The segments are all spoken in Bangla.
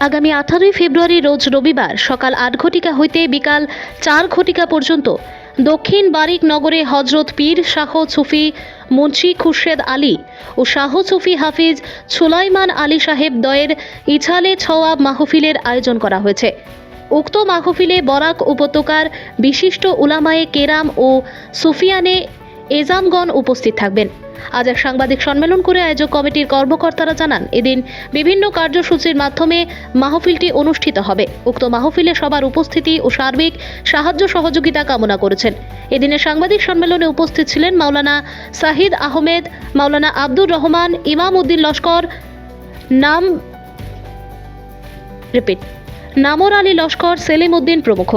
আগামী 18 ফেব্রুয়ারি রোজ রবিবার সকাল 8 ঘটিকা হইতে বিকাল 4 ঘটিকা পর্যন্ত দক্ষিণ বারিক নগরে হজরত পীর শাহ সুফি মুন্সি খুরশেদ আলী ও শাহ সুফি হাফিজ সুলাইমান আলী সাহেব দয়ের ইছালে ছওয়াব মাহফিলের আয়োজন করা হয়েছে। উক্ত মাহফিলে বরাক উপত্যকার বিশিষ্ট উলামায়ে কেরাম ও সুফিয়ানে এজামগণ উপস্থিত থাকবেন। আজ এক সাংবাদিক সম্মেলন করে আয়োজক কমিটির কর্মকর্তারা জানান, এদিন বিভিন্ন কার্যসূচির মাধ্যমে মাহফিলটি অনুষ্ঠিত হবে। উক্ত মাহফিলে সবার উপস্থিতি ও সার্বিক সাহায্য সহযোগিতা কামনা করেছেন। এদিনের সাংবাদিক সম্মেলনে উপস্থিত ছিলেন মাওলানা সাহিদ আহমেদ, মাওলানা আব্দুর রহমান, ইমাম উদ্দিন লস্কর, নামর আলী লস্কর, সেলিম উদ্দিন প্রমুখ।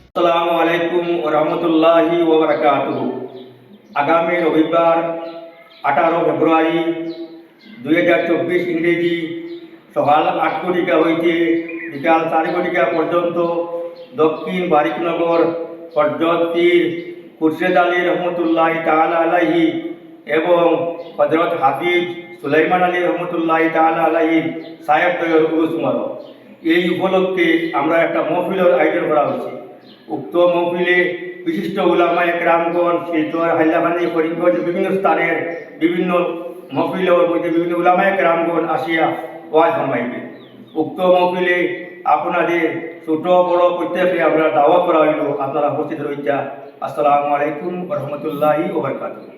আসসালামু আলাইকুম ওয়া রাহমাতুল্লাহি ওয়া বারাকাতুহু। আগামী রবিবার 18 ফেব্রুয়ারি 2024 ইংরেজি সকাল 8 ঘটিকা হইতে বিকাল 4 ঘটিকা পর্যন্ত দক্ষিণ বারিকনগর হযরত পীর খুরশেদ আলী রহমতুল্লাহি তাআলা আলাইহি এবং হযরত হাফিজ সুলাইমান আলী রহমতুল্লাহি তাআলা আলাইহি সাহেব তৈয়র উরুস মুবারক। এই উপলক্ষে আমরা একটা মাহফিলের আয়োজন করা হয়েছে। উক্ত মাহফিলে বিশিষ্ট উলামায়ে কেরামগণ শিলচর, হাইলাকান্দি, করিমগঞ্জ বিভিন্ন স্থানের বিভিন্ন মাহফিলের মধ্যে বিভিন্ন উলামায়ে কেরামগণ আসিয়া ওয়াজ ফরমাইবে। উক্ত মাহফিলে আপনাদের ছোট বড় প্রত্যেককে আমরা দাওয়াত করা হইল, আপনারা উপস্থিত রইতা। আসসালামু আলাইকুম ওয়া রাহমাতুল্লাহি ওয়া বারাকাতুহু।